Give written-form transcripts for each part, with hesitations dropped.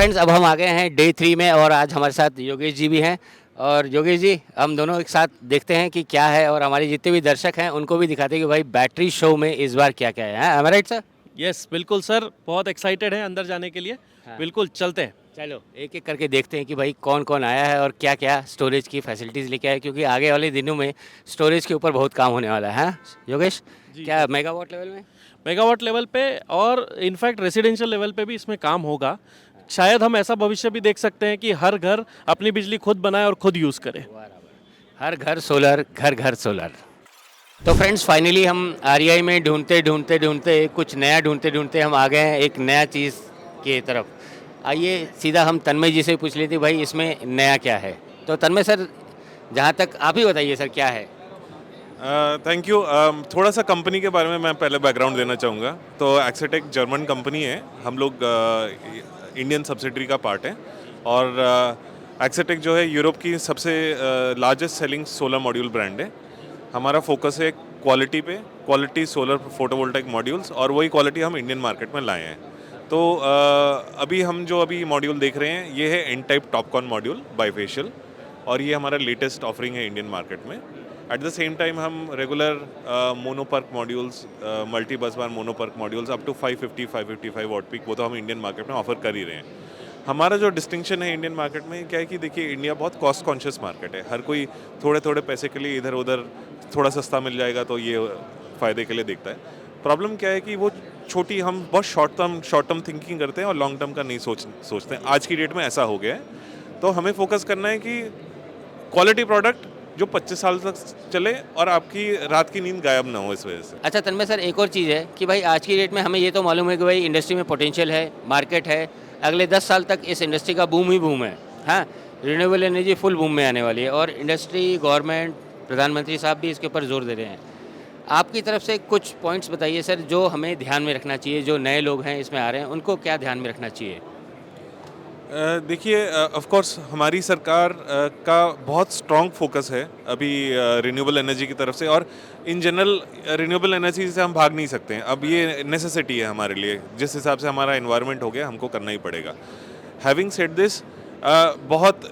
Friends अब हम आ गए हैं डे 3 में और आज हमारे साथ योगेश जी भी हैं। और योगेश जी हम दोनों एक साथ देखते हैं कि क्या है और हमारे जितने भी दर्शक हैं उनको भी दिखाते हैं कि भाई बैटरी शो में इस बार क्या-क्या है। M I right sir? Yes बिल्कुल सर, बहुत एक्साइटेड है अंदर जाने के लिए। हाँ। बिल्कुल चलते हैं। चलो एक-एक करके देखते हैं कि भाई कौन-कौन आया है और क्या-क्या स्टोरेज की फैसिलिटीज़ लेके आया है क्योंकि आगे वाले दिनों में स्टोरेज के ऊपर बहुत काम होने वाला है। हाँ, योगेश? जी क्या सर। मेगावाट लेवल में? मेगावाट लेवल पे और इनफैक्ट रेसिडेंशियल लेवल पे भी इसमें काम होगा। शायद हम ऐसा भविष्य भी देख सकते हैं कि हर घर अपनी बिजली खुद बनाए और खुद यूज़ करे। बराबर। हर घर सोलर, घर-घर सोलर। तो फ्रेंड्स फाइनली हम आरईआई में ढूंढते कुछ नया ढूंढते हम आ गए हैं एक नया चीज़ की तरफ। आइए सीधा हम तन्मय जी से पूछ लेते भाई इसमें नया क्या है। तो तन्मय सर जहाँ तक आप ही बताइए सर क्या है। Thank you. थोड़ा सा कंपनी के बारे में मैं पहले बैकग्राउंड देना चाहूँगा। तो एक्सेटेक जर्मन कंपनी है। हम लोग इंडियन सब्सिडरी का पार्ट है और एक्सेटेक जो है यूरोप की सबसे largest selling solar module brand है। हमारा फोकस है क्वालिटी पे, क्वालिटी सोलर फोटोवोल्टाइक मॉड्यूल्स, और वही क्वालिटी हम इंडियन मार्केट में लाए हैं। तो अभी हम जो मॉड्यूल देख रहे हैं ये है N type TOPCon module bifacial, और ये हमारा लेटेस्ट ऑफरिंग है इंडियन मार्केट में। एट द सेम टाइम हम regular monoPERC modules, multi bus bar monoPERC modules up to 555 watt peak, वो तो हम इंडियन मार्केट में ऑफर कर ही रहे हैं। हमारा जो डिस्टिंक्शन है इंडियन मार्केट में क्या है कि देखिए इंडिया बहुत कॉस्ट कॉन्शियस मार्केट है। हर कोई थोड़े थोड़े पैसे के लिए इधर उधर थोड़ा सस्ता मिल जाएगा तो ये फ़ायदे के लिए देखता है। प्रॉब्लम क्या है कि वो छोटी, हम बहुत शॉर्ट टर्म थिंकिंग करते हैं और लॉन्ग टर्म का नहीं सोचते हैं। आज की डेट में ऐसा हो गया है। तो हमें फोकस करना है कि क्वालिटी प्रोडक्ट जो 25 साल तक चले और आपकी रात की नींद गायब ना हो इस वजह से। अच्छा तन्मय सर एक और चीज़ है कि भाई आज की डेट में हमें ये तो मालूम है कि भाई इंडस्ट्री में पोटेंशियल है, मार्केट है, अगले 10 साल तक इस इंडस्ट्री का बूम ही बूम है। हाँ, रिन्यूएबल एनर्जी फुल बूम में आने वाली है और इंडस्ट्री, गवर्नमेंट, प्रधानमंत्री साहब भी इसके ऊपर जोर दे रहे हैं। आपकी तरफ से कुछ पॉइंट्स बताइए सर जो हमें ध्यान में रखना चाहिए, जो नए लोग हैं इसमें आ रहे हैं उनको क्या ध्यान में रखना चाहिए? देखिए, ऑफ कोर्स हमारी सरकार का बहुत स्ट्रॉन्ग फोकस है अभी रिन्यूएबल एनर्जी की तरफ से, और इन जनरल रिन्यूएबल एनर्जी से हम भाग नहीं सकते हैं। अब ये नेसेसिटी है हमारे लिए, जिस हिसाब से हमारा एनवायरनमेंट हो गया हमको करना ही पड़ेगा। हैविंग सेड दिस, बहुत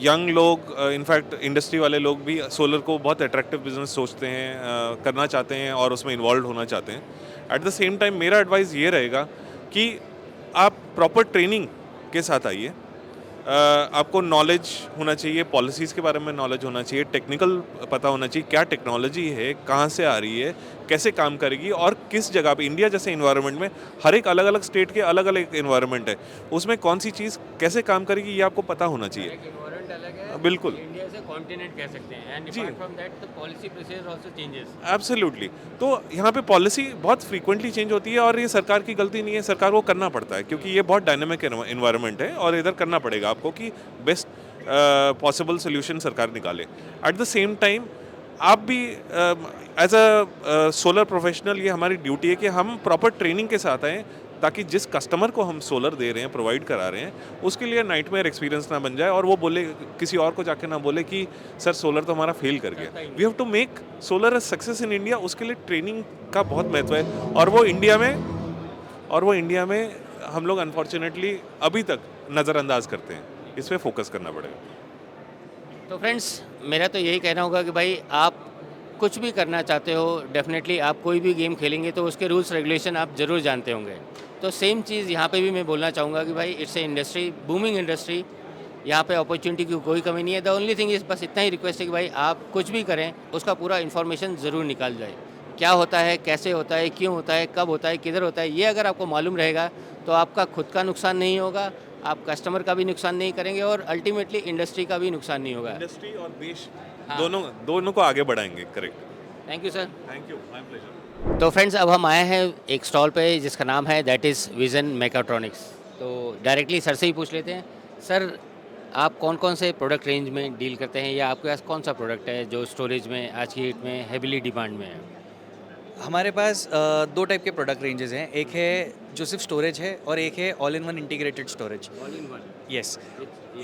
यंग लोग, इनफैक्ट इंडस्ट्री वाले लोग भी सोलर को बहुत अट्रैक्टिव बिजनेस सोचते हैं, करना चाहते हैं और उसमें इन्वॉल्व होना चाहते हैं। एट द सेम टाइम मेरा एडवाइस ये रहेगा कि आप प्रॉपर ट्रेनिंग के साथ आइए। आपको नॉलेज होना चाहिए, पॉलिसीज़ के बारे में नॉलेज होना चाहिए, टेक्निकल पता होना चाहिए क्या टेक्नोलॉजी है, कहाँ से आ रही है, कैसे काम करेगी और किस जगह पे। इंडिया जैसे इन्वायरमेंट में हर एक अलग अलग स्टेट के अलग अलग इन्वायरमेंट है, उसमें कौन सी चीज़ कैसे काम करेगी ये आपको पता होना चाहिए। बिल्कुल। इंडिया से कॉन्टिनेंट कह सकते हैं एंड जी। Apart from that the policy procedure also changes. Absolutely. तो यहाँ पे पॉलिसी बहुत फ्रीक्वेंटली चेंज होती है और ये सरकार की गलती नहीं है, सरकार को करना पड़ता है क्योंकि ये बहुत डायनेमिक इन्वायरमेंट है और इधर करना पड़ेगा आपको कि बेस्ट पॉसिबल सोल्यूशन सरकार निकाले। एट द सेम टाइम आप भी एज अ सोलर प्रोफेशनल, ये हमारी ड्यूटी है कि हम प्रॉपर ट्रेनिंग के साथ आएँ ताकि जिस कस्टमर को हम सोलर दे रहे हैं, प्रोवाइड करा रहे हैं, उसके लिए नाइटमेयर एक्सपीरियंस ना बन जाए और वो बोले, किसी और को जाके ना बोले कि सर सोलर तो हमारा फेल कर गया। We have to make solar a success in India. उसके लिए ट्रेनिंग का बहुत महत्व है और वो इंडिया में हम लोग अनफॉर्चुनेटली अभी तक नज़रअंदाज करते हैं। इस पर फोकस करना पड़ेगा। तो फ्रेंड्स मेरा तो यही कहना होगा कि भाई आप कुछ भी करना चाहते हो, डेफिनेटली आप कोई भी गेम खेलेंगे तो उसके रूल्स रेगुलेशन आप ज़रूर जानते होंगे। तो सेम चीज़ यहाँ पे भी मैं बोलना चाहूँगा कि भाई it's a industry, booming industry, यहाँ पे अपॉर्चुनिटी की कोई कमी नहीं है। द ओनली थिंग इज़ बस इतना ही रिक्वेस्ट है कि भाई आप कुछ भी करें उसका पूरा इन्फॉर्मेशन ज़रूर निकाल जाए। क्या होता है, कैसे होता है, क्यों होता है, कब होता है, किधर होता है, ये अगर आपको मालूम रहेगा तो आपका खुद का नुकसान नहीं होगा, आप कस्टमर का भी नुकसान नहीं करेंगे और अल्टीमेटली इंडस्ट्री का भी नुकसान नहीं होगा। इंडस्ट्री और देश हाँ। दोनों को आगे बढ़ाएंगे। Correct. Thank you sir. Thank you, my pleasure. तो फ्रेंड्स अब हम आए हैं एक स्टॉल पे जिसका नाम है दैट इज़ विज़न मेकाट्रॉनिक्स। तो डायरेक्टली सर से ही पूछ लेते हैं। सर आप कौन-कौन से प्रोडक्ट रेंज में डील करते हैं या आपके पास कौन-सा प्रोडक्ट है जो स्टोरेज में आज की डेट में हेवीली डिमांड में है? हमारे पास दो टाइप के प्रोडक्ट रेंजेस हैं। एक है जो सिर्फ स्टोरेज है और एक है all in one integrated storage. All in one. Yes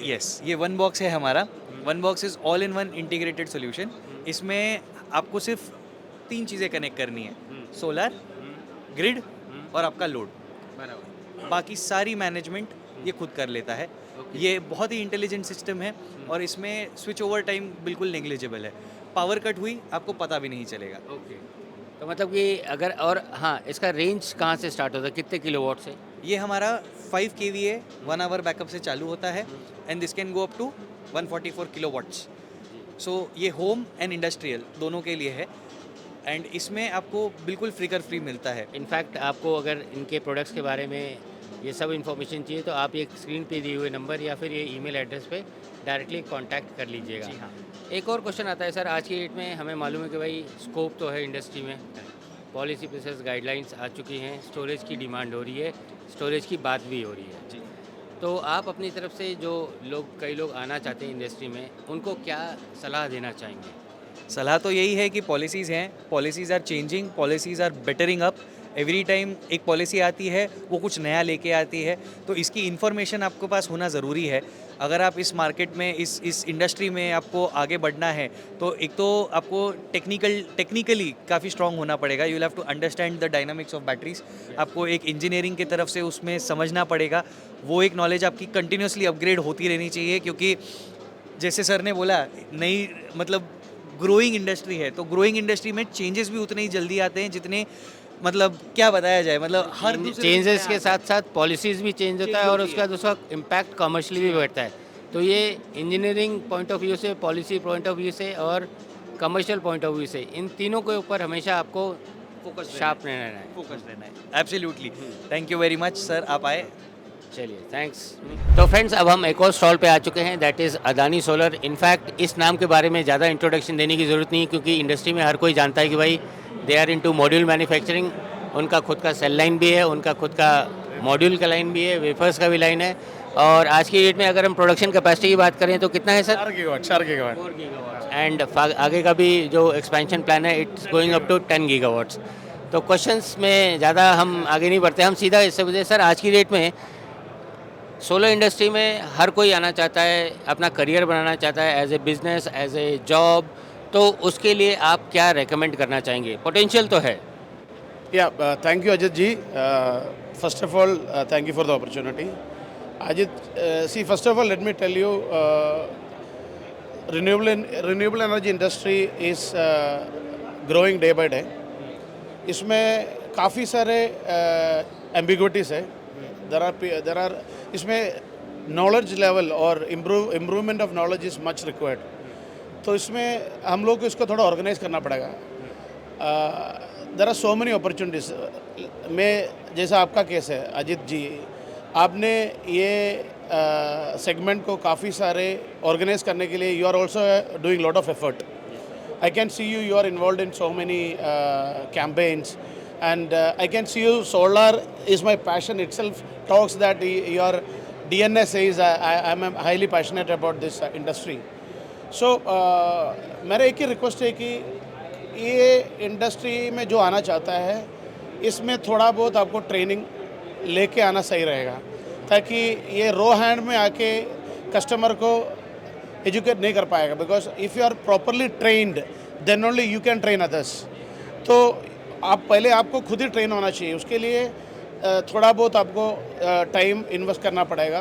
yes, ये वन बॉक्स है हमारा। One box is all in one integrated solution. इसमें आपको सिर्फ 3 चीज़ें कनेक्ट करनी है, सोलर, ग्रिड और आपका लोड। बराबर। बाकी सारी मैनेजमेंट ये खुद कर लेता है। ये बहुत ही इंटेलिजेंट सिस्टम है और इसमें स्विच ओवर टाइम बिल्कुल नेग्लिजिबल है। पावर कट हुई आपको पता भी नहीं चलेगा। ओके, तो मतलब कि अगर और हाँ, इसका रेंज कहाँ से स्टार्ट होता है, कितने किलोवाट से? ये हमारा 5 kVA 1 आवर बैकअप से चालू होता है and this can go up to 144 kilowatts. So ये होम एंड इंडस्ट्रियल दोनों के लिए है एंड इसमें आपको बिल्कुल फ्लिकर फ्री मिलता है। इनफैक्ट आपको अगर इनके प्रोडक्ट्स के बारे में ये सब इन्फॉर्मेशन चाहिए तो आप ये स्क्रीन पे दिए हुए नंबर या फिर ये ईमेल एड्रेस पे डायरेक्टली कांटेक्ट कर लीजिएगा। जी हाँ। एक और क्वेश्चन आता है सर, आज की डेट में हमें मालूम है कि भाई स्कोप तो है इंडस्ट्री में, पॉलिसी प्रोसेस गाइडलाइंस आ चुकी हैं, स्टोरेज की डिमांड हो रही है, स्टोरेज की बात भी हो रही है जी। तो आप अपनी तरफ से जो कई लोग आना चाहते हैं इंडस्ट्री में, उनको क्या सलाह देना चाहेंगे? सलाह तो यही है कि पॉलिसीज़ हैं, policies are changing, policies are bettering up. Every time एक पॉलिसी आती है वो कुछ नया लेके आती है, तो इसकी इन्फॉर्मेशन आपके पास होना ज़रूरी है। अगर आप इस मार्केट में इस इंडस्ट्री में आपको आगे बढ़ना है तो एक तो आपको टेक्निकली काफ़ी स्ट्रांग होना पड़ेगा। You will have to understand the dynamics of batteries. आपको एक इंजीनियरिंग की तरफ से उसमें समझना पड़ेगा। वो एक नॉलेज आपकी कंटिन्यूसली अपग्रेड होती रहनी चाहिए, क्योंकि जैसे सर ने बोला नई मतलब ग्रोइंग इंडस्ट्री है, तो ग्रोइंग इंडस्ट्री में चेंजेस भी उतने ही जल्दी आते हैं जितने मतलब क्या बताया जाए, मतलब हर दूसरे चेंजेस के साथ साथ पॉलिसीज़ भी चेंज होता है और उसका दूसरा इम्पैक्ट कमर्शियली भी बढ़ता है। तो ये इंजीनियरिंग पॉइंट ऑफ व्यू से, पॉलिसी पॉइंट ऑफ व्यू से और कमर्शियल पॉइंट ऑफ व्यू से, इन तीनों के ऊपर हमेशा आपको फोकस शार्प रहना है। फोकस रहना है। Absolutely. Thank you very much sir, आप आए। चलिए, थैंक्स। तो फ्रेंड्स, अब हम एक और स्टॉल पे आ चुके हैं, that is Adani solar. In fact इस नाम के बारे में ज़्यादा इंट्रोडक्शन देने की ज़रूरत नहीं है, क्योंकि इंडस्ट्री में हर कोई जानता है कि भाई they are into module manufacturing. उनका खुद का सेल लाइन भी है, उनका खुद का मॉड्यूल का लाइन भी है, वेफर्स का भी लाइन है। और आज की डेट में अगर हम प्रोडक्शन कैपेसिटी की बात करें तो कितना है सर? 4 गीगावाट। एंड आगे का भी जो एक्सपेंशन प्लान है, it's going up to 10 gigawatts. तो क्वेश्चंस में ज़्यादा हम आगे नहीं बढ़ते, हम सीधा इससे वजह सर, आज की डेट में सोलर इंडस्ट्री में हर कोई आना चाहता है, अपना करियर बनाना चाहता है as a business, as a job, तो उसके लिए आप क्या रेकमेंड करना चाहेंगे? पोटेंशियल तो है। Yeah, thank you, Ajit ji. First of all, thank you for the opportunity. Ajit, see, first of all, let me tell you, renewable energy industry is growing day by day. इसमें काफ़ी सारे ambiguities है. There are इसमें knowledge level और improvement of knowledge is much required. तो इसमें हम लोग को इसको थोड़ा ऑर्गेनाइज करना पड़ेगा। There are so many opportunities. मैं जैसा आपका केस है अजित जी, आपने ये सेगमेंट को काफ़ी सारे ऑर्गेनाइज करने के लिए you are also doing lot of effort. I can see you are involved in so many campaigns, and I can see you. Solar is my passion itself. Talks that your DNA says I am highly passionate about this industry. So मेरा एक ही request है कि ये industry में जो आना चाहता है इसमें थोड़ा बहुत आपको ट्रेनिंग लेके आना सही रहेगा, ताकि ये रो हैंड में आके कस्टमर को एजुकेट नहीं कर पाएगा। Because if you are properly trained then only you can train others. तो आप पहले आपको खुद ही ट्रेन होना चाहिए, उसके लिए थोड़ा बहुत आपको टाइम इन्वेस्ट करना पड़ेगा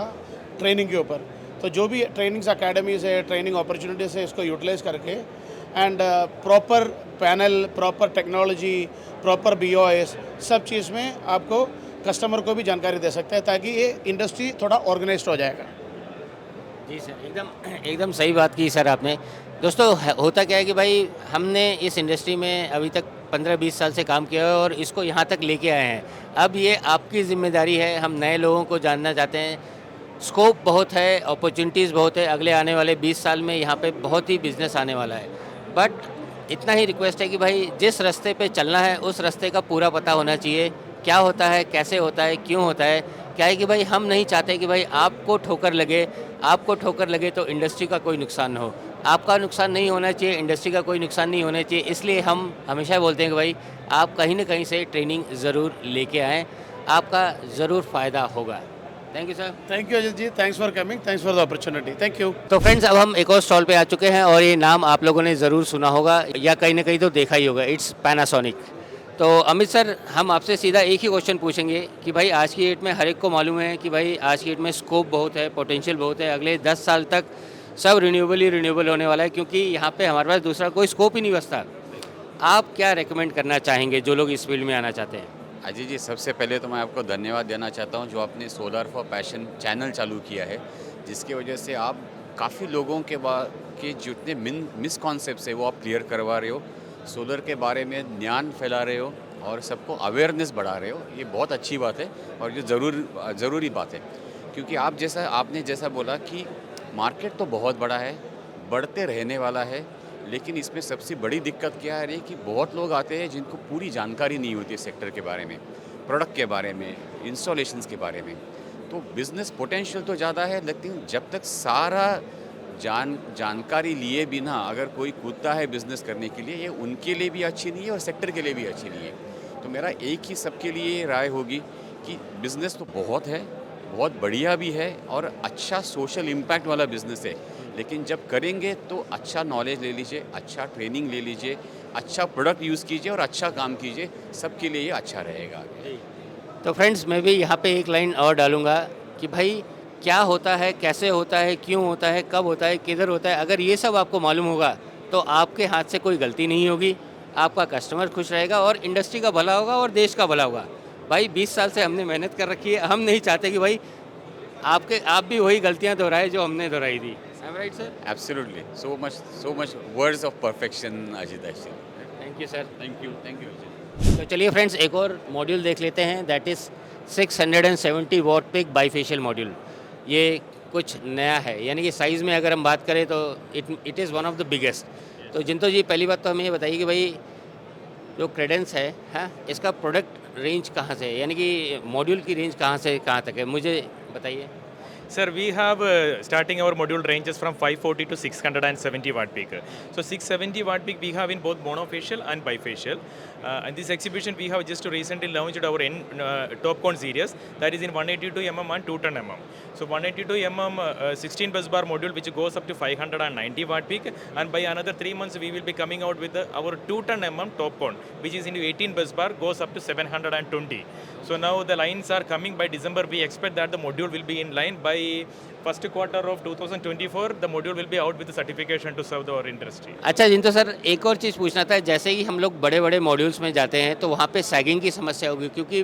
ट्रेनिंग के ऊपर। तो जो भी ट्रेनिंग्स अकेडमीज़ है, ट्रेनिंग अपॉर्चुनिटीज़ है, इसको यूटिलाइज करके and proper panel, proper technology, proper BOS, सब चीज़ में आपको कस्टमर को भी जानकारी दे सकते हैं, ताकि ये इंडस्ट्री थोड़ा ऑर्गेनाइज्ड हो जाएगा। जी सर, एकदम सही बात की सर आपने। दोस्तों, होता क्या है कि भाई हमने इस इंडस्ट्री में अभी तक 15-20 साल से काम किया है और इसको यहाँ तक लेके आए हैं। अब ये आपकी जिम्मेदारी है, हम नए लोगों को जानना चाहते हैं। स्कोप बहुत है, अपॉर्चुनिटीज़ बहुत है, अगले आने वाले 20 साल में यहाँ पे बहुत ही बिजनेस आने वाला है। बट इतना ही रिक्वेस्ट है कि भाई जिस रास्ते पे चलना है उस रास्ते का पूरा पता होना चाहिए, क्या होता है, कैसे होता है, क्यों होता है। क्या है कि भाई हम नहीं चाहते कि भाई आपको ठोकर लगे तो इंडस्ट्री का कोई नुकसान हो। आपका नुकसान नहीं होना चाहिए, इंडस्ट्री का कोई नुकसान नहीं होना चाहिए। इसलिए हम हमेशा बोलते हैं कि भाई आप कहीं ना कहीं से ट्रेनिंग ज़रूर लेके आएँ, आपका ज़रूर फ़ायदा होगा। Thank you sir. Thank you Ajit ji, thanks for coming, thanks for the opportunity, thank you. तो फ्रेंड्स, अब हम एक और स्टॉल पे आ चुके हैं और ये नाम आप लोगों ने ज़रूर सुना होगा या कहीं ना कहीं तो देखा ही होगा, इट्स पैनासोनिक। तो अमित सर, हम आपसे सीधा एक ही क्वेश्चन पूछेंगे कि भाई आज की डेट में हर एक को मालूम है कि भाई आज की डेट में स्कोप बहुत है, पोटेंशियल बहुत है, अगले 10 साल तक सब रिन्यूएबल ही रिन्यूएबल होने वाला है, क्योंकि यहाँ पे हमारे पास दूसरा कोई स्कोप ही नहीं बचता। आप क्या रेकमेंड करना चाहेंगे जो लोग इस फील्ड में आना चाहते हैं? अजय जी, सबसे पहले तो मैं आपको धन्यवाद देना चाहता हूँ जो आपने सोलर फॉर पैशन चैनल चालू किया है, जिसकी वजह से आप काफ़ी लोगों के जितने मिसकॉन्सेप्ट्स है वो आप क्लियर करवा रहे हो, सोलर के बारे में ज्ञान फैला रहे हो और सबको अवेयरनेस बढ़ा रहे हो। ये बहुत अच्छी बात है और ये ज़रूरी बात है, क्योंकि आपने जैसा बोला कि मार्केट तो बहुत बड़ा है, बढ़ते रहने वाला है, लेकिन इसमें सबसे बड़ी दिक्कत क्या है कि बहुत लोग आते हैं जिनको पूरी जानकारी नहीं होती है सेक्टर के बारे में, प्रोडक्ट के बारे में, इंस्टॉलेशंस के बारे में। तो बिज़नेस पोटेंशियल तो ज़्यादा है, लेकिन जब तक सारा जानकारी लिए बिना अगर कोई कूदता है बिज़नेस करने के लिए, ये उनके लिए भी अच्छी नहीं है और सेक्टर के लिए भी अच्छी नहीं है। तो मेरा एक ही सबके लिए राय होगी कि बिज़नेस तो बहुत है, बहुत बढ़िया भी है और अच्छा सोशल इम्पैक्ट वाला बिज़नेस है, लेकिन जब करेंगे तो अच्छा नॉलेज ले लीजिए, अच्छा ट्रेनिंग ले लीजिए, अच्छा प्रोडक्ट यूज़ कीजिए और अच्छा काम कीजिए, सबके लिए ये अच्छा रहेगा। तो फ्रेंड्स, मैं भी यहाँ पे एक लाइन और डालूँगा कि भाई क्या होता है, कैसे होता है, क्यों होता है, कब होता है, किधर होता है, अगर ये सब आपको मालूम होगा तो आपके हाथ से कोई गलती नहीं होगी, आपका कस्टमर खुश रहेगा और इंडस्ट्री का भला होगा और देश का भला होगा। भाई 20 साल से हमने मेहनत कर रखी है, हम नहीं चाहते कि भाई आप भी वही गलतियाँ दोहराए जो हमने दोहराई थी। Am I right, sir? Absolutely. So much words of perfection, Ajit actually. Thank you sir. Thank you, Ajit. तो चलिए फ्रेंड्स, एक और मॉड्यूल देख लेते हैं, that is 670 watt peak bifacial module. ये कुछ नया है, यानी कि साइज़ में अगर हम बात करें तो it is one of the biggest. तो जिंतो जी, पहली बात तो हमें ये बताइए कि भाई जो क्रेडेंस है, हाँ, इसका प्रोडक्ट रेंज कहाँ से है, यानी कि मॉड्यूल की रेंज कहाँ से कहाँ तक है, मुझे बताइए। Sir, we have starting our module ranges from 540 to 670 watt peak. So 670 watt peak we have in both monofacial and bifacial. And this exhibition we have just recently launched our TopCon series, that is in 182 mm and 210 mm. So 182 mm 16 bus bar module which goes up to 590 watt peak, and by another 3 months we will be coming out with our 210 mm TopCon which is into 18 bus bar, goes up to 720. So now the lines are coming by December. We expect that the module will be in line by first quarter of 2024. The module will be out with the certification to serve our industry. अच्छा जिंतो sir, एक और चीज़ पूछना था, जैसे ही हम लोग बड़े बड़े मॉड्यूल्स में जाते हैं तो वहाँ पे सैगिंग की समस्या होगी, क्योंकि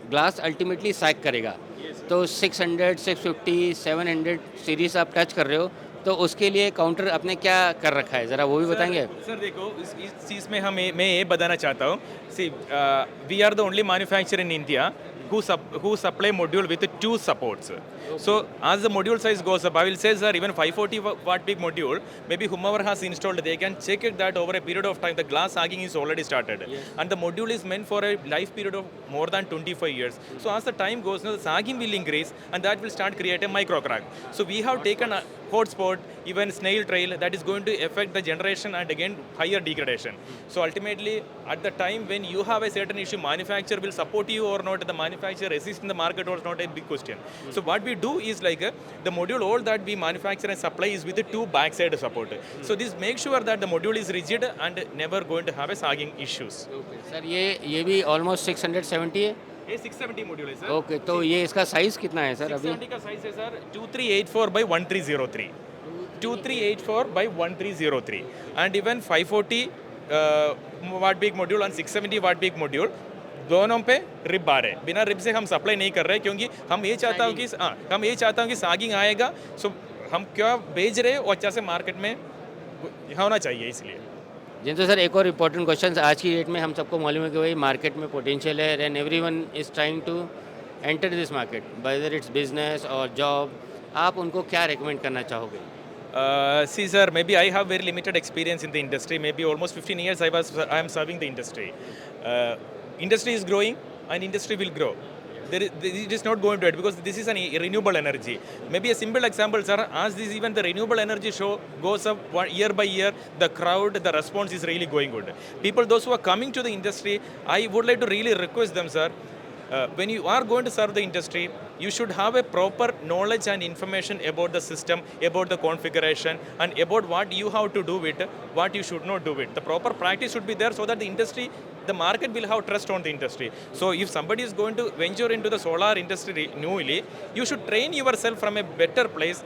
ग्लास अल्टीमेटली सैग करेगा। तो 600, 650, 700 सीरीज आप टच कर रहे हो, तो उसके लिए काउंटर आपने क्या कर रखा है, ज़रा वो भी बताएंगे? सर देखो, इस चीज़ में मैं ये बताना चाहता हूँ, see we are the only manufacturer in India who supply module with 2 supports. Okay. So as the module size goes up, I will say, sir, even 540 watt peak module, maybe whomever has installed, they can check it that over a period of time the glass sagging is already started. Yes. And the module is meant for a life period of more than 25 years. So as the time goes, the sagging will increase and that will start creating micro crack. So we have taken a hot spot, even snail trail, that is going to affect the generation and again higher degradation. So ultimately, at the time when you have a certain issue, manufacturer will support you or not, the manufacturer exists in the market or not, a big question. So what we do is like the module all that we manufacture and supply is with the 2 backside support. So this makes sure that the module is rigid and never going to have a sagging issues. Okay. Sir ये भी almost 670 है? ये 670 module है sir. Okay, तो ये इसका size कितना है सर अभी? 670 का साइज है sir 2384 by 1303. 2384 by 1303. And even 540 watt peak module and 670 watt peak module दोनों पे रिब आ रहे हैं। बिना रिब से हम सप्लाई नहीं कर रहे, क्योंकि हम ये चाहता हूँ कि सागिंग आएगा, सो हम क्या बेच रहे हैं वो अच्छा से मार्केट में होना चाहिए, इसलिए। जिनको सर एक और इम्पोर्टेंट क्वेश्चन, आज की डेट में हम सबको मालूम है कि भाई मार्केट में पोटेंशियल है and everyone is trying to enter this market, whether it's business और जॉब, आप उनको क्या रिकमेंड करना चाहोगे? See sir, maybe I have very limited experience in the industry. Maybe almost 15 years I am serving the industry. Industry is growing and industry will grow. It is not going to it because this is a renewable energy. Maybe a simple example, sir, as this even the renewable energy show goes up year by year, the crowd, the response is really going good. People, those who are coming to the industry, I would like to really request them, sir, when you are going to serve the industry, you should have a proper knowledge and information about the system, about the configuration, and about what you have to do with, what you should not do with. The proper practice should be there so that the industry the market will have trust on the industry. So if somebody is going to venture into the solar industry newly, you should train yourself from a better place,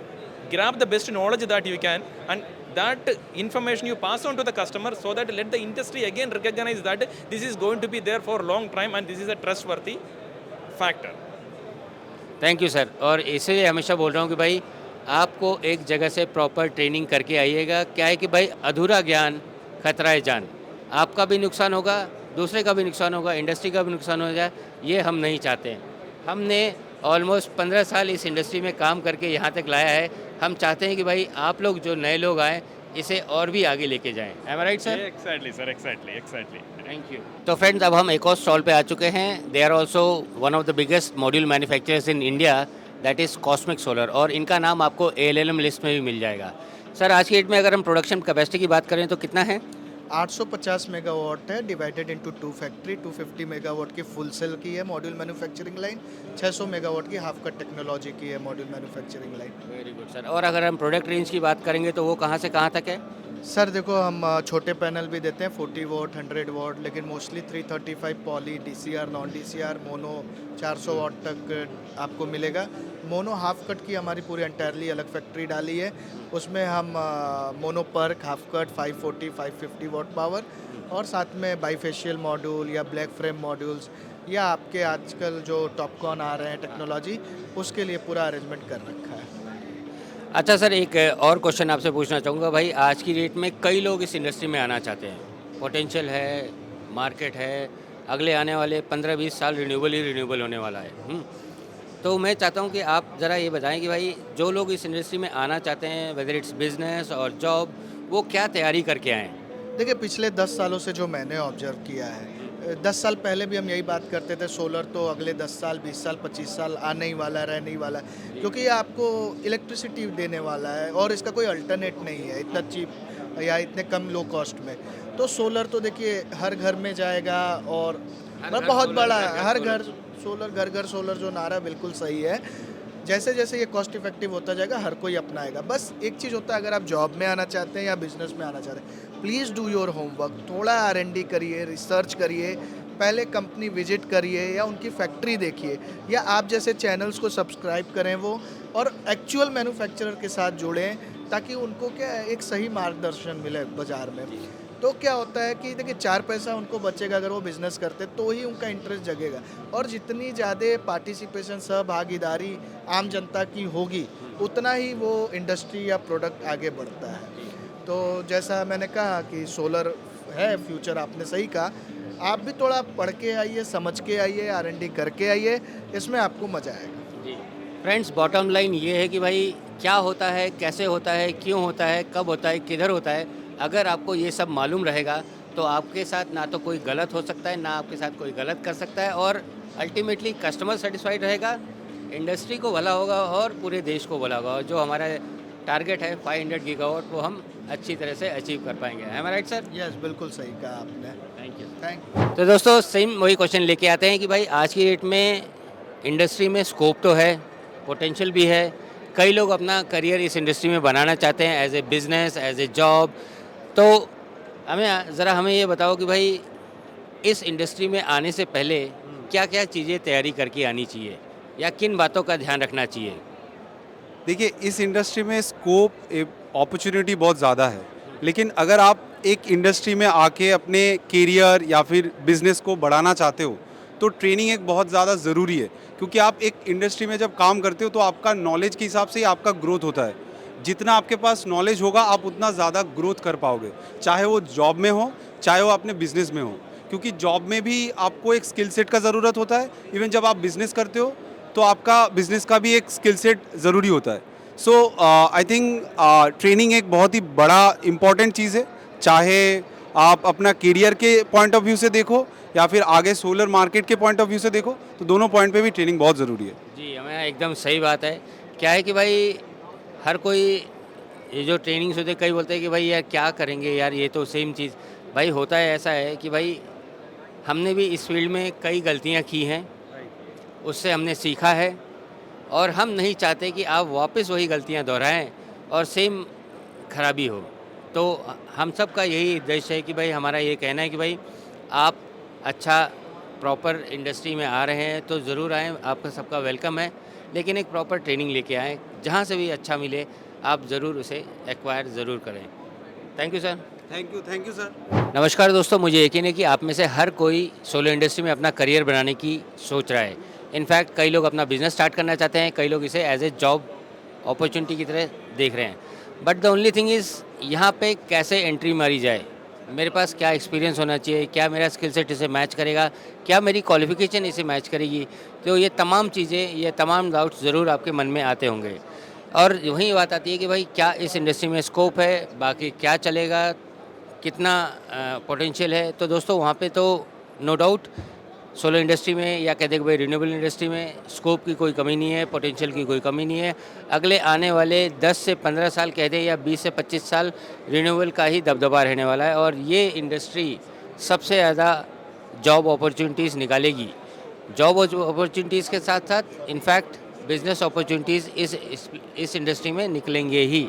grab the best knowledge that you can, and that information you pass on to the customer, so that let the industry again recognize that this is going to be there for a long time and this is a trustworthy factor. Thank you sir. और इसलिए हमेशा बोल रहा हूँ कि भाई आपको एक जगह से प्रॉपर ट्रेनिंग करके आइएगा। क्या है कि भाई अधूरा ज्ञान खतरा है जान, आपका भी नुकसान होगा, दूसरे का भी नुकसान होगा, इंडस्ट्री का भी नुकसान हो जाए, ये हम नहीं चाहते हैं। हमने ऑलमोस्ट 15 साल इस इंडस्ट्री में काम करके यहाँ तक लाया है। हम चाहते हैं कि भाई आप लोग जो नए लोग आए इसे और भी आगे लेके जाएं। Am I right sir? Exactly, sir. Exactly. Thank you. तो फ्रेंड्स अब हम एक और स्टॉल पे आ चुके हैं। They are also one of the biggest module manufacturers in India, that is Cosmic Solar, और इनका नाम आपको ALMM लिस्ट में भी मिल जाएगा। सर आज की डेट में अगर हम प्रोडक्शन कैपेसिटी की बात करें तो कितना है? 850 मेगावाट है, डिवाइडेड इनटू 2 फैक्ट्री। 250 मेगावाट की फुल सेल की है मॉड्यूल मैन्युफैक्चरिंग लाइन, 600 मेगावाट की हाफ कट टेक्नोलॉजी की है module manufacturing line. Very good sir. और अगर हम प्रोडक्ट रेंज की बात करेंगे तो वो कहाँ से कहाँ तक है? सर देखो, हम छोटे पैनल भी देते हैं 40 वाट 100 वाट, लेकिन mostly 335 poly, DCR, non DCR, mono 400 वाट तक आपको मिलेगा। मोनो हाफ कट की हमारी पूरी एंटायरली अलग फैक्ट्री डाली है, उसमें हम mono PERC, half cut 540 550 watt power, और साथ में बाईफेशियल मॉड्यूल या ब्लैक फ्रेम मॉड्यूल्स, या आपके आजकल जो टॉपकॉन आ रहे हैं टेक्नोलॉजी, उसके लिए पूरा अरेंजमेंट कर रखा है। अच्छा सर, एक और क्वेश्चन आपसे पूछना चाहूँगा। भाई आज की डेट में कई लोग इस इंडस्ट्री में आना चाहते हैं, पोटेंशियल है, मार्केट है, अगले आने वाले 15-20 साल रिन्यूएबल होने वाला है। तो मैं चाहता हूँ कि आप ज़रा ये बताएं कि भाई जो लोग इस इंडस्ट्री में आना चाहते हैं, वेदर इट्स बिजनेस और जॉब, वो क्या तैयारी करके आएँ? देखिए, पिछले 10 सालों से जो मैंने ऑब्जर्व किया है, 10 साल पहले भी हम यही बात करते थे, सोलर तो अगले 10 साल 20 साल 25 साल आने ही वाला है, रहने ही वाला है, क्योंकि ये आपको इलेक्ट्रिसिटी देने वाला है और इसका कोई अल्टरनेट नहीं है इतना चीप या इतने कम लो कॉस्ट में। तो सोलर तो देखिए हर घर में जाएगा, और बहुत बड़ा है, हर घर सोलर, घर घर सोलर जो नारा बिल्कुल सही है। जैसे जैसे ये कॉस्ट इफेक्टिव होता जाएगा हर कोई अपनाएगा। बस एक चीज़ होता है, अगर आप जॉब में आना चाहते हैं या बिजनेस में आना चाहते हैं, प्लीज़ डू योर होमवर्क, थोड़ा R&D करिए, रिसर्च करिए, पहले कंपनी विजिट करिए या उनकी फैक्ट्री देखिए, या आप जैसे चैनल्स को सब्सक्राइब करें वो, और एक्चुअल मैन्युफैक्चरर के साथ जुड़ें, ताकि उनको क्या एक सही मार्गदर्शन मिले बाज़ार में। तो क्या होता है कि देखिए 4 पैसा उनको बचेगा अगर वो बिज़नेस करते, तो ही उनका इंटरेस्ट जगेगा, और जितनी ज़्यादा पार्टिसिपेशन, सहभागीदारी आम जनता की होगी, उतना ही वो इंडस्ट्री या प्रोडक्ट आगे बढ़ता है। तो जैसा मैंने कहा कि सोलर है फ्यूचर, आपने सही कहा, आप भी थोड़ा पढ़ के आइए, समझ के आइए, R&D करके आइए, इसमें आपको मज़ा आएगा। जी फ्रेंड्स, बॉटम लाइन ये है कि भाई क्या होता है, कैसे होता है, क्यों होता है, कब होता है, किधर होता है, अगर आपको ये सब मालूम रहेगा तो आपके साथ ना तो कोई गलत हो सकता है, ना आपके साथ कोई गलत कर सकता है, और अल्टीमेटली कस्टमर सेटिस्फाइड रहेगा, इंडस्ट्री को भला होगा और पूरे देश को भला होगा। और जो हमारा टारगेट है 500 गीगावाट, वो हम अच्छी तरह से अचीव कर पाएंगे। है राइट सर? यस, बिल्कुल सही कहा आपने। Thank you. थैंक तो दोस्तों सेम वही क्वेश्चन लेके आते हैं कि भाई आज की डेट में इंडस्ट्री में स्कोप तो है, पोटेंशियल भी है, कई लोग अपना करियर इस इंडस्ट्री में बनाना चाहते हैं as a business, as a job. तो हमें ये बताओ कि भाई इस इंडस्ट्री में आने से पहले क्या क्या चीज़ें तैयारी करके आनी चाहिए, या किन बातों का ध्यान रखना चाहिए? देखिए, इस इंडस्ट्री में स्कोप, अपॉर्चुनिटी बहुत ज़्यादा है, लेकिन अगर आप एक इंडस्ट्री में आके अपने करियर या फिर बिजनेस को बढ़ाना चाहते हो तो ट्रेनिंग एक बहुत ज़्यादा ज़रूरी है, क्योंकि आप एक इंडस्ट्री में जब काम करते हो तो आपका नॉलेज के हिसाब से ही आपका ग्रोथ होता है। जितना आपके पास नॉलेज होगा आप उतना ज़्यादा ग्रोथ कर पाओगे, चाहे वो जॉब में हो, चाहे वो अपने बिजनेस में हो, क्योंकि जॉब में भी आपको एक स्किल सेट का ज़रूरत होता है। इवन जब आप बिज़नेस करते हो तो आपका बिज़नेस का भी एक स्किल सेट ज़रूरी होता है। सो आई थिंक ट्रेनिंग एक बहुत ही बड़ा इम्पॉर्टेंट चीज़ है, चाहे आप अपना करियर के पॉइंट ऑफ व्यू से देखो या फिर आगे सोलर मार्केट के पॉइंट ऑफ व्यू से देखो, तो दोनों पॉइंट पे भी ट्रेनिंग बहुत ज़रूरी है। जी, हमें एकदम सही बात है। क्या है कि भाई हर कोई ये जो ट्रेनिंग्स होते, कई बोलते हैं कि भाई यार क्या करेंगे यार, ये तो सेम चीज़। भाई होता है ऐसा है कि भाई हमने भी इस फील्ड में कई गलतियाँ की हैं, उससे हमने सीखा है, और हम नहीं चाहते कि आप वापस वही गलतियाँ दोहराएं और सेम खराबी हो। तो हम सब का यही उद्देश्य है कि भाई हमारा ये कहना है कि भाई आप अच्छा प्रॉपर इंडस्ट्री में आ रहे हैं तो ज़रूर आएँ, आपका सबका वेलकम है। लेकिन एक प्रॉपर ट्रेनिंग लेके आएँ, जहाँ से भी अच्छा मिले आप ज़रूर उसे एक्वायर ज़रूर करें। Thank you sir. Thank you sir. नमस्कार दोस्तों, मुझे यकीन है कि आप में से हर कोई सोलर इंडस्ट्री में अपना करियर बनाने की सोच रहा है। इनफैक्ट कई लोग अपना बिजनेस स्टार्ट करना चाहते हैं, कई लोग इसे एज ए जॉब अपॉर्चुनिटी की तरह देख रहे हैं। But the only thing is यहाँ पे कैसे एंट्री मारी जाए, मेरे पास क्या एक्सपीरियंस होना चाहिए, क्या मेरा स्किल सेट इसे मैच करेगा, क्या मेरी क्वालिफिकेशन इसे मैच करेगी। तो ये तमाम चीज़ें, ये तमाम डाउट्स ज़रूर आपके मन में आते होंगे। और वहीं बात आती है कि भाई क्या इस इंडस्ट्री में स्कोप है, बाकी क्या चलेगा, कितना पोटेंशियल है। तो दोस्तों वहाँ पे तो नो डाउट सोलर इंडस्ट्री में या कहते हैं कि भाई रिन्यूएबल इंडस्ट्री में स्कोप की कोई कमी नहीं है, पोटेंशियल की कोई कमी नहीं है। अगले आने वाले 10 से 15 साल कहते हैं या 20 से 25 साल रिन्यूएबल का ही दबदबा रहने वाला है और ये इंडस्ट्री सबसे ज़्यादा जॉब अपॉर्चुनिटीज़ निकालेगी। जॉब अपॉर्चुनिटीज़ के साथ साथ इनफैक्ट बिजनेस अपॉर्चुनिटीज़ इस इंडस्ट्री में निकलेंगे ही।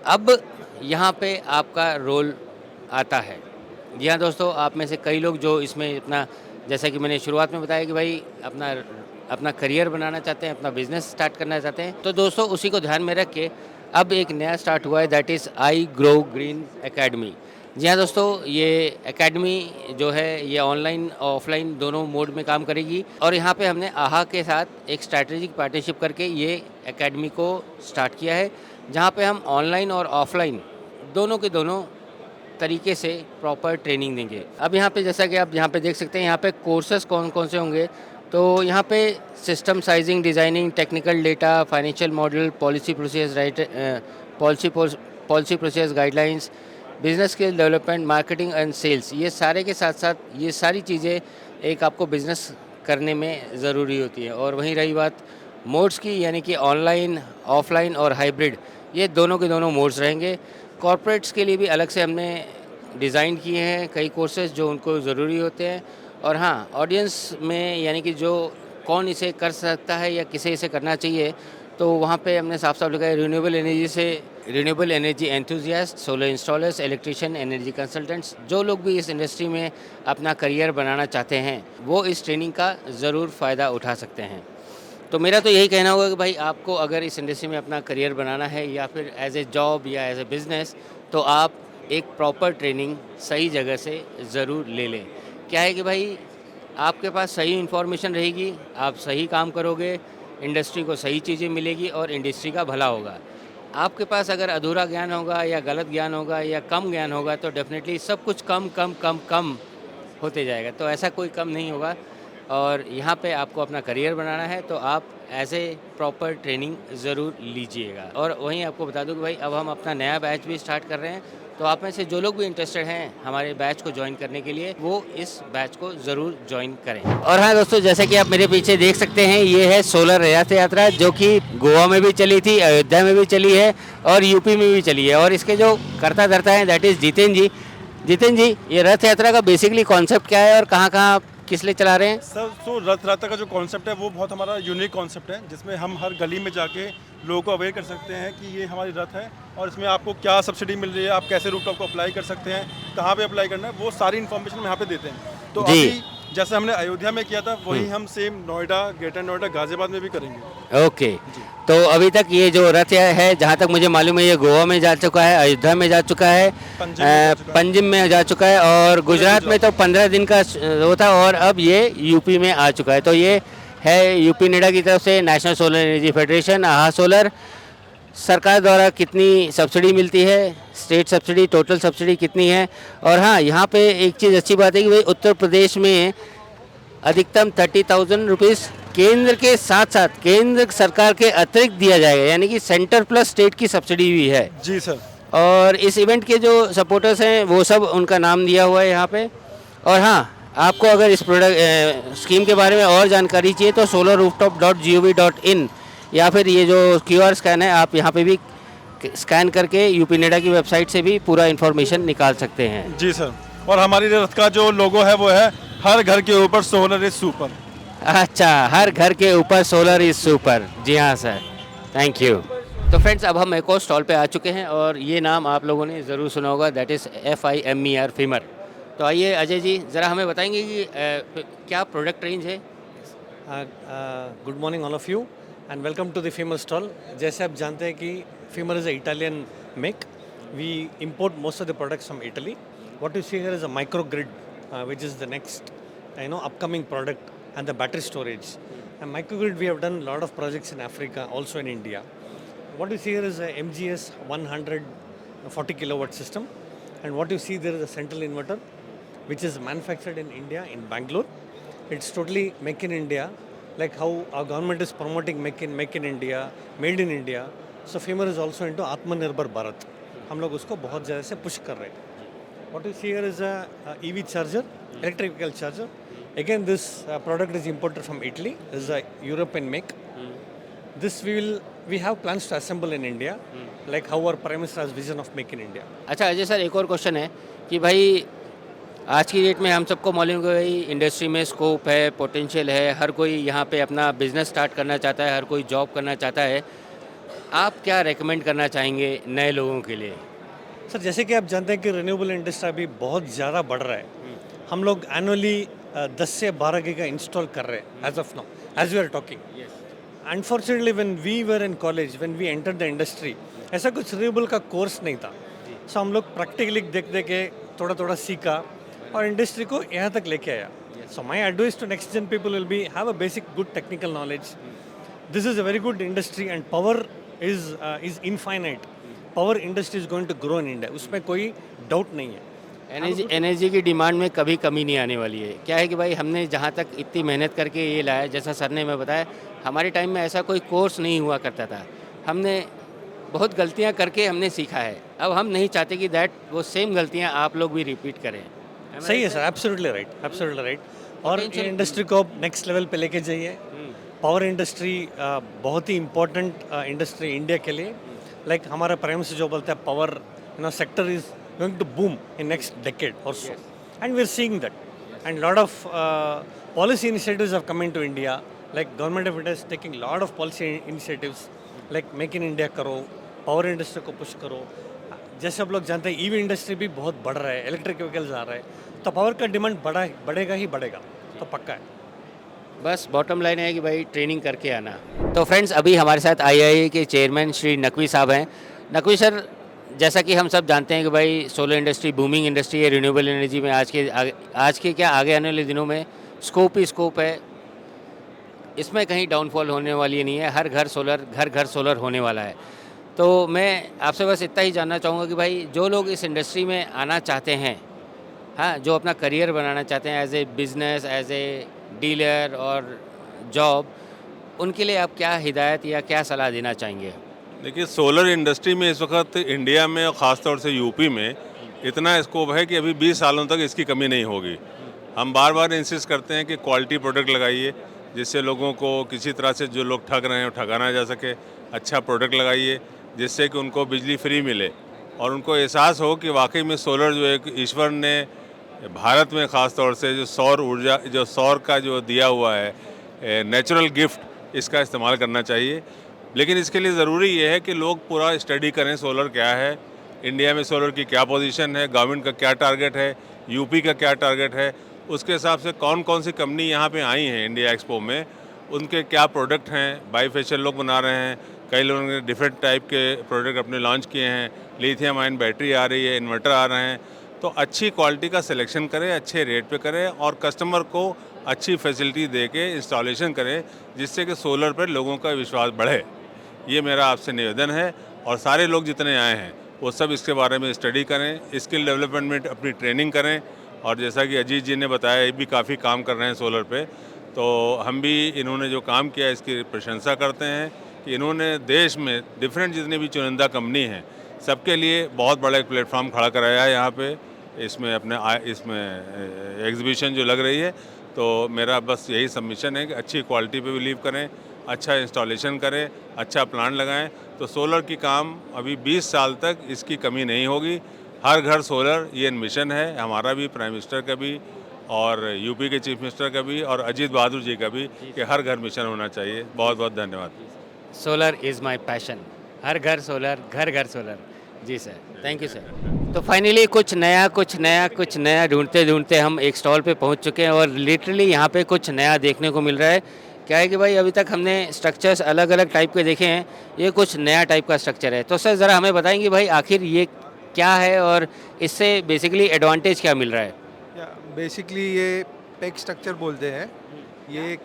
अब यहाँ पे आपका रोल आता है। जी हाँ दोस्तों, आप में से कई लोग जो इसमें अपना, जैसा कि मैंने शुरुआत में बताया कि भाई अपना करियर बनाना चाहते हैं, अपना बिजनेस स्टार्ट करना चाहते हैं, तो दोस्तों उसी को ध्यान में रख के अब एक नया स्टार्ट हुआ है, that is I grow green academy. जी हाँ दोस्तों, ये एकेडमी जो है ये ऑनलाइन और ऑफलाइन दोनों मोड में काम करेगी और यहाँ पे हमने आहा के साथ एक स्ट्रैटेजिक पार्टनरशिप करके ये एकेडमी को स्टार्ट किया है, जहाँ पे हम ऑनलाइन और ऑफलाइन दोनों के दोनों तरीके से प्रॉपर ट्रेनिंग देंगे। अब यहाँ पे जैसा कि आप यहाँ पे देख सकते हैं, यहाँ पे कोर्सेज कौन कौन से होंगे। तो यहाँ पे system sizing, designing, technical data, financial model, policy process guidelines, business skill development, marketing and sales, ये सारे के साथ साथ ये सारी चीज़ें एक आपको बिजनेस करने में ज़रूरी होती है। और वहीं रही बात मोड्स की, यानी कि ऑनलाइन, ऑफलाइन और हाइब्रिड, ये दोनों के दोनों मोड्स रहेंगे। कॉर्पोरेट्स के लिए भी अलग से हमने डिज़ाइन किए हैं कई कोर्सेज जो उनको ज़रूरी होते हैं। और हाँ, ऑडियंस में यानी कि जो कौन इसे कर सकता है या किसे इसे करना चाहिए, तो वहाँ पे हमने साफ साफ लिखा है renewable energy enthusiast, solar installers, electrician, energy consultants. जो लोग भी इस इंडस्ट्री में अपना करियर बनाना चाहते हैं वो इस ट्रेनिंग का ज़रूर फ़ायदा उठा सकते हैं। तो मेरा तो यही कहना होगा कि भाई आपको अगर इस इंडस्ट्री में अपना करियर बनाना है या फिर एज ए जॉब या एज ए बिज़नेस, तो आप एक प्रॉपर ट्रेनिंग सही जगह से ज़रूर ले लें। क्या है कि भाई आपके पास सही इन्फॉर्मेशन रहेगी, आप सही काम करोगे, इंडस्ट्री को सही चीज़ें मिलेगी और इंडस्ट्री का भला होगा। आपके पास अगर अधूरा ज्ञान होगा या गलत ज्ञान होगा या कम ज्ञान होगा तो डेफिनेटली सब कुछ कम होते जाएगा। तो ऐसा कोई कम नहीं होगा और यहाँ पे आपको अपना करियर बनाना है तो आप एज ए प्रॉपर ट्रेनिंग ज़रूर लीजिएगा। और वहीं आपको बता दूं कि भाई अब हम अपना नया बैच भी स्टार्ट कर रहे हैं, तो आप में से जो लोग भी इंटरेस्टेड हैं हमारे बैच को ज्वाइन करने के लिए, वो इस बैच को ज़रूर ज्वाइन करें। और हाँ दोस्तों, जैसे कि आप मेरे पीछे देख सकते हैं, ये है सोलर रथ यात्रा जो कि गोवा में भी चली थी, अयोध्या में भी चली है और यूपी में भी चली है। और इसके जो करता धरता है दैट इज़ जितेन जी। जितेन जी, ये रथ यात्रा का बेसिकली कॉन्सेप्ट क्या है और कहाँ किस लिए चला रहे हैं? सर, तो रथ यात्रा का जो कॉन्सेप्ट है वो बहुत हमारा यूनिक कॉन्सेप्ट है, जिसमें हम हर गली में जाके लोगों को अवेयर कर सकते हैं कि ये हमारी रथ है और इसमें आपको क्या सब्सिडी मिल रही है, आप कैसे रूटटॉप को अप्लाई कर सकते हैं, कहाँ पे अप्लाई करना है, वो सारी इन्फॉर्मेशन हम यहाँ पे देते हैं। तो अभी जैसे हमने अयोध्या में किया था वही हम सेम नोएडा, ग्रेटर नोएडा, गाजियाबाद में भी करेंगे। ओके, तो अभी तक ये जो रथ है, जहाँ तक मुझे मालूम है, ये गोवा में जा चुका है, अयोध्या में जा चुका है, पंजिम में जा चुका है और गुजरात में तो 15 दिन का होता और अब ये यूपी में आ चुका है। तो ये है यूपी नेडा की तरफ से नेशनल सोलर एनर्जी फेडरेशन, आहा सोलर। सरकार द्वारा कितनी सब्सिडी मिलती है, स्टेट सब्सिडी, टोटल सब्सिडी कितनी है। और हाँ, यहाँ पे एक चीज़ अच्छी बात है कि भाई उत्तर प्रदेश में अधिकतम 30,000 रुपीज़ केंद्र के साथ साथ केंद्र सरकार के अतिरिक्त दिया जाएगा, यानी कि सेंटर प्लस स्टेट की सब्सिडी भी है। जी सर। और इस इवेंट के जो सपोर्टर्स हैं वो सब, उनका नाम दिया हुआ है यहाँ पे। और हाँ, आपको अगर इस प्रोडक्ट स्कीम के बारे में और जानकारी चाहिए तो solarrooftop.gov.in या फिर ये जो QR स्कैन है, आप यहाँ पे भी स्कैन करके यूपी नेडा की वेबसाइट से भी पूरा इन्फॉर्मेशन निकाल सकते हैं। जी सर। और हमारी रथ का जो लोगो है वो है हर घर के ऊपर सोलर इज सुपर। अच्छा, हर घर के ऊपर सोलर इज सुपर। जी हाँ सर, थैंक यू। तो फ्रेंड्स, अब हम एक और स्टॉल पे आ चुके हैं और ये नाम आप लोगों ने ज़रूर सुना होगा, दैट इज़ FIMER, फीमर। तो आइए अजय जी ज़रा हमें बताएंगे कि क्या प्रोडक्ट रेंज है। Good morning all of you and welcome to the Fimer stall. जैसे आप जानते हैं कि Fimer is a Italian make, we import most of the products from Italy. What you see here is a micro grid which is the next upcoming product, and the battery storage. And microgrid, we have done a lot of projects in Africa, also in India. What you see here is a MGS 140 kilowatt system, and what you see there is a central inverter which is manufactured in India, in Bangalore. It's totally make in India, like how our government is promoting make in India, made in India. So Famer is also into Atmanirbhar Bharat. हम लोग उसको बहुत ज़्यादा से push कर रहे हैं. What you see here is a EV charger, electric vehicle charger. Again, this product is imported from Italy. This is a European make. This we have plans to assemble in India, like how our Prime Minister has vision of make in India. अच्छा Ajay sir, एक और question है कि भाई आज की date में हम सबको मालूम है कि भाई इंडस्ट्री में स्कोप है, पोटेंशियल है, हर कोई यहाँ पे अपना बिजनेस स्टार्ट करना चाहता है, हर कोई जॉब करना चाहता है। आप क्या रेकमेंड करना चाहेंगे नए लोगों के लिए? सर, जैसे कि आप जानते हैं कि रिन्यूएबल इंडस्ट्री अभी बहुत ज़्यादा बढ़ रहा है। हम लोग एनुअली 10 से 12 गीगा इंस्टॉल कर रहे हैं as of now, as we are talking. Unfortunately when we were in college, when we enter the industry, ऐसा कुछ रिन्यूएबल का कोर्स नहीं था। सो हम लोग प्रैक्टिकली देख के थोड़ा थोड़ा सीखा और इंडस्ट्री को यहाँ तक लेके आया। So my advice to next gen people will be have a basic good technical knowledge. This is a very good industry and power is infinite. Power industry is going to grow in India, उसमें कोई doubt नहीं है। Energy की demand में कभी कमी नहीं आने वाली है। क्या है कि भाई हमने जहाँ तक इतनी मेहनत करके ये लाया, जैसा सर ने मैं बताया, हमारे टाइम में ऐसा कोई कोर्स नहीं हुआ करता था। हमने बहुत गलतियाँ करके हमने सीखा है। अब हम नहीं चाहते कि वो सेम गलतियाँ आप लोग भी रिपीट करें। सही है sir, absolutely right, absolutely right. और ये इंडस्ट्री को नेक्स्ट लेवल पे लेके जाइए। पावर इंडस्ट्री बहुत ही इम्पोर्टेंट इंडस्ट्री इंडिया के लिए। लाइक हमारा प्राइम मिनिस्टर जो बोलते हैं, power sector is going to boom in next decade और so, and we are seeing that, and lot of policy initiatives have come into India. Like government of India is taking lot of policy initiatives, like make in India करो, power industry को push करो। जैसे आप लोग जानते हैं EV industry भी बहुत बढ़ रहा है, इलेक्ट्रिक व्हीकल्स आ रहे हैं, तो पावर का डिमांड बढ़ेगा ही बढ़ेगा, तो पक्का है। बस बॉटम लाइन है कि भाई ट्रेनिंग करके आना। तो फ्रेंड्स, अभी हमारे साथ IIA के चेयरमैन श्री नकवी साहब हैं। नकवी सर, जैसा कि हम सब जानते हैं कि भाई सोलर इंडस्ट्री बूमिंग इंडस्ट्री है, रिन्यूएबल एनर्जी में आज के क्या आगे आने वाले दिनों में स्कोप ही स्कोप है। इसमें कहीं डाउनफॉल होने वाली नहीं है। हर घर सोलर होने वाला है। तो मैं आपसे बस इतना ही जानना चाहूँगा कि भाई जो लोग इस इंडस्ट्री में आना चाहते हैं, हाँ, जो अपना करियर बनाना चाहते हैं as a business, as a dealer और जॉब, उनके लिए आप क्या हिदायत या क्या सलाह देना चाहेंगे? देखिए, सोलर इंडस्ट्री में इस वक्त इंडिया में और ख़ास तौर से यूपी में इतना स्कोप है कि अभी 20 सालों तक इसकी कमी नहीं होगी। हम बार बार इंसिस्ट करते हैं कि क्वालिटी प्रोडक्ट लगाइए, जिससे लोगों को किसी तरह से जो लोग ठग रहे हैं ठगाना जा सके। अच्छा प्रोडक्ट लगाइए जिससे कि उनको बिजली फ्री मिले और उनको एहसास हो कि वाकई में सोलर जो एक ईश्वर ने भारत में ख़ास तौर से जो सौर ऊर्जा, जो सौर का जो दिया हुआ है नेचुरल गिफ्ट, इसका इस्तेमाल करना चाहिए। लेकिन इसके लिए ज़रूरी ये है कि लोग पूरा स्टडी करें सोलर क्या है, इंडिया में सोलर की क्या पोजीशन है, गवर्नमेंट का क्या टारगेट है, यूपी का क्या टारगेट है, उसके हिसाब से कौन कौन सी कंपनी यहाँ पे आई हैं इंडिया एक्सपो में, उनके क्या प्रोडक्ट हैं। बाईफेशियल लोग बना रहे हैं, कई लोगों ने डिफरेंट टाइप के प्रोडक्ट अपने लॉन्च किए हैं। लिथियम आयन बैटरी आ रही है, इन्वर्टर आ रहे हैं। तो अच्छी क्वालिटी का सिलेक्शन करें, अच्छे रेट पे करें और कस्टमर को अच्छी फैसिलिटी दे के इंस्टॉलेशन करें, जिससे कि सोलर पर लोगों का विश्वास बढ़े। ये मेरा आपसे निवेदन है। और सारे लोग जितने आए हैं वो सब इसके बारे में स्टडी करें, स्किल डेवलपमेंट में अपनी ट्रेनिंग करें। और जैसा कि अजीत जी ने बताया, ये भी काफ़ी काम कर रहे हैं सोलर पे, तो हम भी इन्होंने जो काम किया इसकी प्रशंसा करते हैं कि इन्होंने देश में डिफरेंट जितने भी चुनिंदा कंपनी हैं सबके लिए बहुत बड़ा एक प्लेटफॉर्म खड़ा कराया है यहाँ पे। इसमें इसमें एग्जीबिशन जो लग रही है, तो मेरा बस यही सबमिशन है कि अच्छी क्वालिटी पे बिलीव करें, अच्छा इंस्टॉलेशन करें, अच्छा प्लांट लगाएं, तो सोलर की काम अभी 20 साल तक इसकी कमी नहीं होगी। हर घर सोलर, ये मिशन है हमारा भी, प्राइम मिनिस्टर का भी और यूपी के चीफ मिनिस्टर का भी और अजीत बहादुर जी का भी, कि हर घर मिशन होना चाहिए। बहुत बहुत धन्यवाद। Solar is my passion. हर घर सोलर, घर घर सोलर। जी सर, थैंक यू सर। तो फाइनली कुछ नया ढूंढते ढूंढते हम एक स्टॉल पे पहुंच चुके हैं और लिटरली यहाँ पे कुछ नया देखने को मिल रहा है। क्या है कि भाई अभी तक हमने स्ट्रक्चर्स अलग अलग टाइप के देखे हैं, ये कुछ नया टाइप का स्ट्रक्चर है। तो सर ज़रा हमें बताएंगे भाई आखिर ये क्या है और इससे बेसिकली एडवांटेज क्या मिल रहा है? बेसिकली ये पेग स्ट्रक्चर बोलते हैं, ये एक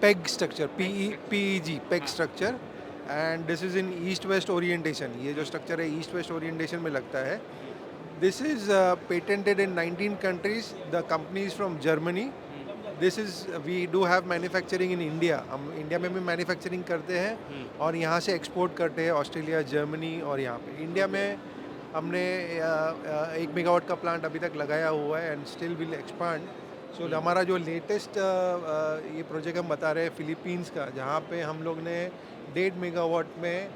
peg structure PEG peg structure, and this is in east west orientation. ये जो स्ट्रक्चर है ईस्ट वेस्ट ओरिएंटेशन में लगता है। This is patented in 19 countries, the company is from Germany. This is we do have manufacturing in India, हम India में भी manufacturing करते हैं और यहाँ से एक्सपोर्ट करते हैं ऑस्ट्रेलिया, जर्मनी और यहाँ पे इंडिया में हमने 1 मेगावाट का प्लांट अभी तक लगाया हुआ है एंड स्टिल विल एक्सपांड। सो हमारा जो लेटेस्ट ये प्रोजेक्ट हम बता रहे हैं फिलीपींस का, जहाँ पे हम लोग ने 1.5 मेगावाट में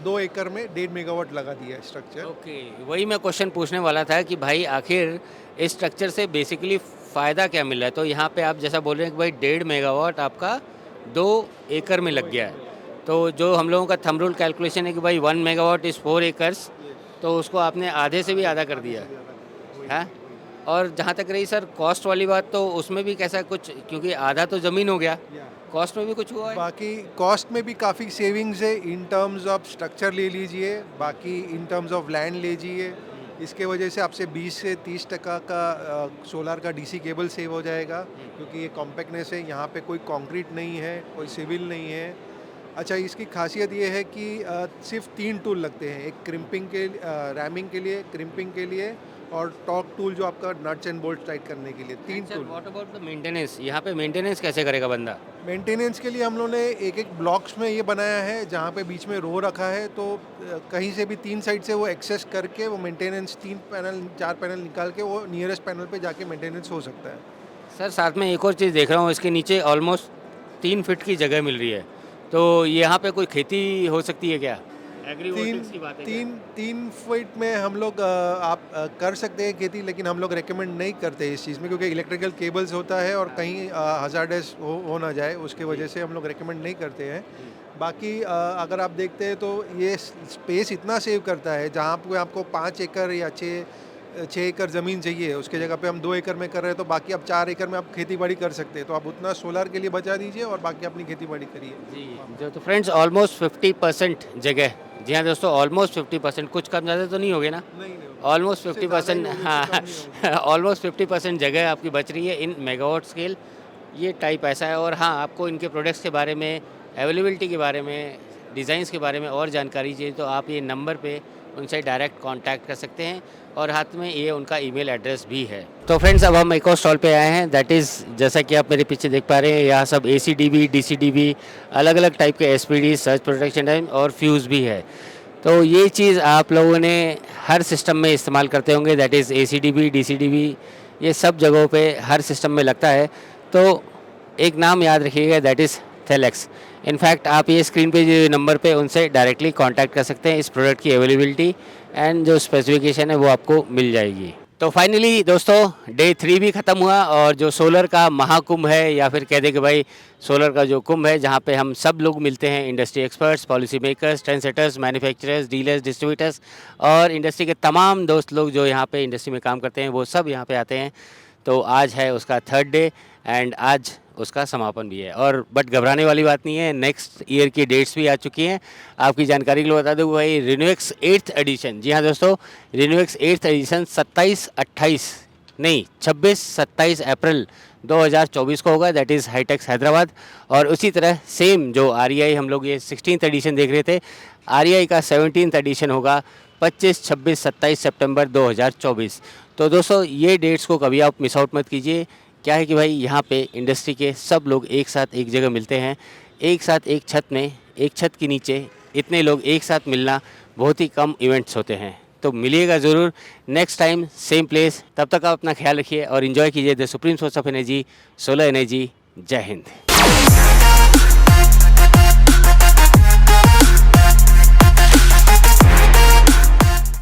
2 एकड़ में 1.5 मेगावाट लगा दिया है स्ट्रक्चर। ओके, वही मैं क्वेश्चन पूछने वाला था कि भाई आखिर इस स्ट्रक्चर से बेसिकली फ़ायदा क्या मिल रहा है। तो यहाँ पे आप जैसा बोल रहे हैं कि भाई 1.5 मेगावाट आपका 2 एकड़ में लग गया है, तो जो हम लोगों का थंब रूल कैलकुलेशन है कि भाई 1 मेगावाट इज़ 4 एकर्स, तो उसको आपने आधे से भी आधा कर दिया है। और जहाँ तक रही सर कॉस्ट वाली बात, तो उसमें भी कैसा कुछ, क्योंकि आधा तो ज़मीन हो गया, कॉस्ट में भी कुछ हुआ है? बाकी कॉस्ट में भी काफ़ी सेविंग्स है। इन टर्म्स ऑफ स्ट्रक्चर ले लीजिए, बाकी इन टर्म्स ऑफ लैंड लीजिए, इसके वजह से आपसे 20 से 30% का सोलर का DC केबल सेव हो जाएगा, क्योंकि ये कॉम्पैक्टनेस है, यहाँ पे कोई कंक्रीट नहीं है, कोई सिविल नहीं है। अच्छा, इसकी खासियत ये है कि सिर्फ 3 टूल लगते हैं, एक क्रिम्पिंग के रैमिंग के लिए, क्रिम्पिंग के लिए और टॉक टूल जो आपका नट्स एंड बोल्ट टाइट करने के लिए 3 tool. What about the maintenance? यहाँ पे मेंटेनेंस कैसे करेगा बंदा? मेंटेनेंस के लिए हम लोगों ने एक ब्लॉक्स में ये बनाया है, जहाँ पे बीच में रो रखा है, तो कहीं से भी 3 साइड से वो एक्सेस करके वो मेंटेनेंस 3 पैनल 4 पैनल निकाल के वो नियरेस्ट पैनल पे जाके मेंटेनेंस हो सकता है। सर साथ में एक और चीज़ देख रहा हूँ, इसके नीचे ऑलमोस्ट 3 फीट की जगह मिल रही है, तो यहाँ पे कोई खेती हो सकती है क्या? एग्रीवोल्टिक्स की बात है क्या? 3 फीट में हम लोग आप कर सकते हैं खेती, लेकिन हम लोग रेकमेंड नहीं करते इस चीज़ में, क्योंकि इलेक्ट्रिकल केबल्स होता है और कहीं हजार्डस हो ना जाए, उसके वजह से हम लोग रेकमेंड नहीं करते हैं। बाकी अगर आप देखते हैं तो ये स्पेस इतना सेव करता है, जहाँ पे आपको 5 एकड़ या 6 एकड़ ज़मीन चाहिए, उसके जगह पे हम 2 एकड़ में कर रहे हैं, तो बाकी आप 4 एकड़ में आप खेती बाड़ी कर सकते हैं। तो आप उतना सोलर के लिए बचा दीजिए और बाकी अपनी खेती बाड़ी करिए जी। तो फ्रेंड्स ऑलमोस्ट 50% जगह, जी हाँ दोस्तों, ऑलमोस्ट 50%, कुछ कम ज़्यादा तो नहीं हो गए ना? ऑलमोस्ट 50%, हाँ ऑलमोस्ट 50% जगह आपकी बच रही है इन मेगावाट स्केल। ये टाइप ऐसा है। और हाँ, आपको इनके प्रोडक्ट्स के बारे में, अवेलेबिलिटी के बारे में, डिज़ाइंस के बारे में और जानकारी चाहिए तो आप ये नंबर पे उनसे डायरेक्ट कांटेक्ट कर सकते हैं और हाथ में ये उनका ईमेल एड्रेस भी है। तो फ्रेंड्स अब हम एक और स्टॉल पे आए हैं, दैट इज़ जैसा कि आप मेरे पीछे देख पा रहे हैं, यहाँ सब ACDB, DCDB, अलग अलग टाइप के SPD, सर्च प्रोटेक्शन टाइम और फ्यूज़ भी है। तो ये चीज़ आप लोगों ने हर सिस्टम में इस्तेमाल करते होंगे, दैट इज़ ACDB, DCDB, ये सब जगहों पे हर सिस्टम में लगता है। तो एक नाम याद रखिएगा, दैट इज़ थेलेक्स। इनफैक्ट आप ये स्क्रीन पे जो नंबर पे उनसे डायरेक्टली कांटेक्ट कर सकते हैं। इस प्रोडक्ट की अवेलेबिलिटी एंड जो स्पेसिफिकेशन है वो आपको मिल जाएगी। तो फाइनली दोस्तों डे 3 भी ख़त्म हुआ और जो सोलर का महाकुंभ है, या फिर कह दें कि भाई सोलर का जो कुंभ है, जहाँ पे हम सब लोग मिलते हैं, industry experts, policy makers, trend setters, manufacturers, dealers, distributors और इंडस्ट्री के तमाम दोस्त लोग जो यहाँ पे इंडस्ट्री में काम करते हैं, वो सब यहाँ पे आते हैं। तो आज है उसका 3rd डे एंड आज उसका समापन भी है। और बट घबराने वाली बात नहीं है, नेक्स्ट ईयर की डेट्स भी आ चुकी हैं। आपकी जानकारी के लिए बता दूँ भाई, रिन्यूएक्स 8th एडिशन, जी हाँ दोस्तों, रिन्यूएक्स 8th एडिशन 26-27 अप्रैल 2024 को होगा, दैट इज़ हाईटेक्स हैदराबाद। और उसी तरह सेम जो REI हम लोग ये 16th एडिशन देख रहे थे, REI का 17th एडिशन होगा 25, 26, 27 सितंबर 2024। तो दोस्तों ये डेट्स को कभी आप मिस आउट मत कीजिए। क्या है कि भाई यहाँ पे इंडस्ट्री के सब लोग एक साथ एक जगह मिलते हैं, एक साथ एक छत में, एक छत के नीचे इतने लोग एक साथ मिलना बहुत ही कम इवेंट्स होते हैं। तो मिलिएगा ज़रूर नेक्स्ट टाइम सेम प्लेस। तब तक आप अपना ख्याल रखिए और इन्जॉय कीजिए the supreme source of energy, solar energy. जय हिंद।